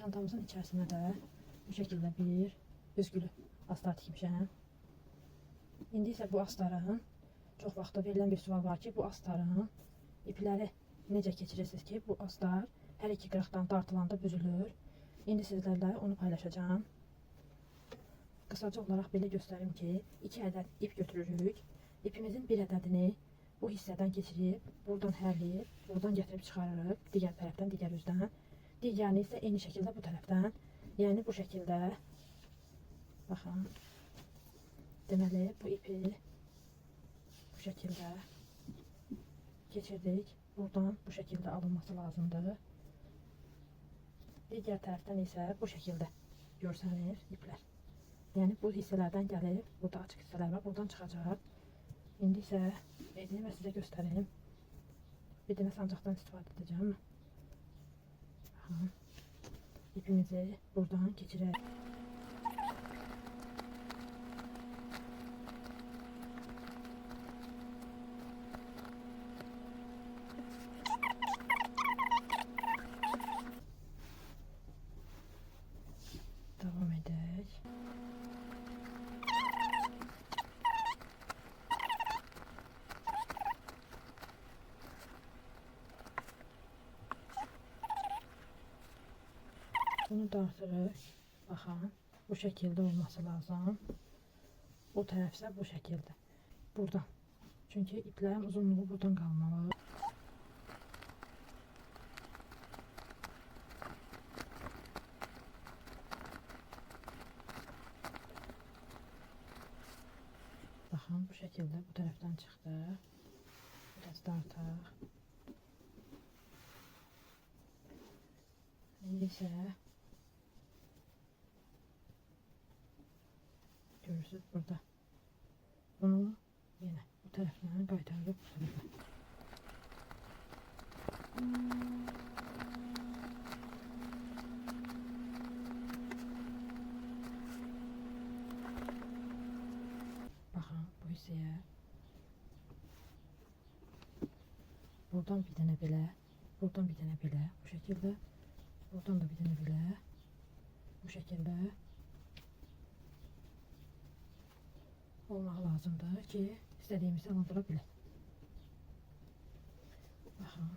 Çantamızın içerisine de bu şekilde bir büzgülü astar tikmişəm. İndi ise bu astarın çok vaxtda verilen bir sual var ki, bu astarın ipləri necə keçirirsiniz ki, bu astar her iki qıraqdan dartılanda büzülür. İndi sizlərlə onu paylaşacağım. Kısaca olarak belə göstərim ki, 2 ədəd ip götürürük. İpimizin bir ədədini bu hissədən keçirib, buradan hərləyib, buradan gətirib çıxarırıq, digər tərəfdən, digər üzdən. Digərini isə eyni şəkildə bu tərəfdən, yəni bu şəkildə, baxın, deməli bu ipi bu şəkildə keçirdik, buradan bu şəkildə alınması lazımdır. Digər tərəfdən isə bu şəkildə görsənir iplər. Yəni bu hissələrdən gəlib, burada açıq hissələr var, buradan çıxacaq. İndi isə edeyim və sizə göstəreyim. Bir dənə sancaqdan istifadə edəcəm. Baxın, ipimizi buradan keçirək. Devam edək. Bunu dartırıq. Baxın, bu şəkildə olması lazım. Bu tərəf isə bu şəkildə. Buradan. Çünki iplərin uzunluğu buradan qalmalı. Baxın, bu şəkildə bu tərəfdən çıxdı. Biraz dartaq. İndi isə görürsünüz burada. Bunu yine bu taraftan qaytarıb bu tarafa. Baxın bu hissəyə. Buradan bir dənə belə, buradan bir dənə belə, bu şəkildə. Buradan da bir dənə belə, bu şəkildə. Olmaq lazımdır ki, istədiyimizi alındıra bilək. Baxın,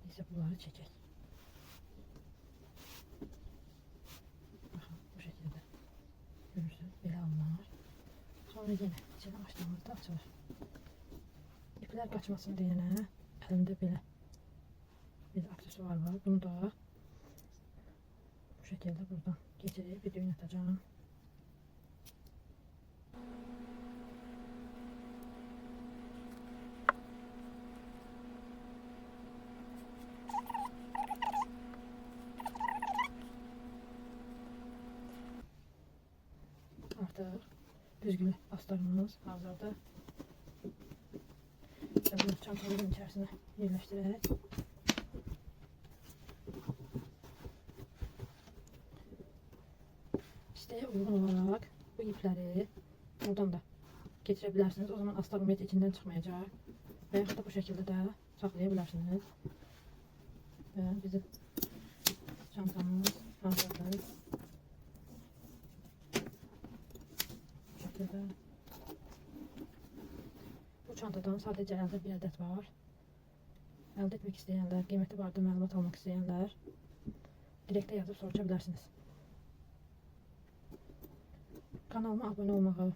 isə bunları çəkək. Baxın, bu şəkildə. Görürsünüz, belə alınır. Sonra yenə içini açdığımızda açılır. İplər qaçmasın deyənə əlimdə belə bir aksesuar var. Bunu da bu şəkildə buradan keçirib bir düğün atacağım. Artıq büzgülü astarımız hazırdır. Bunu çantamızın içerisine yerləşdirək. İsteğe uygun olarak bu ipləri buradan da keçirə bilərsiniz. O zaman astar ümumiyyətlə içindən çıxmayacaq. Və yaxud da bu şəkildə də saxlaya bilərsiniz. Və bizim çantamız hazırdır. Bu şəkildə. Bu çantadan sadəcə əldə bir ədəd var. Əldə etmək istəyənlər, qiyməti barədə məlumat almaq istəyənlər direktə yazıb soruşa bilərsiniz. Kanalıma abone olmağı,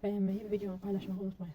beğenmeyi ve videomu paylaşmayı unutmayın.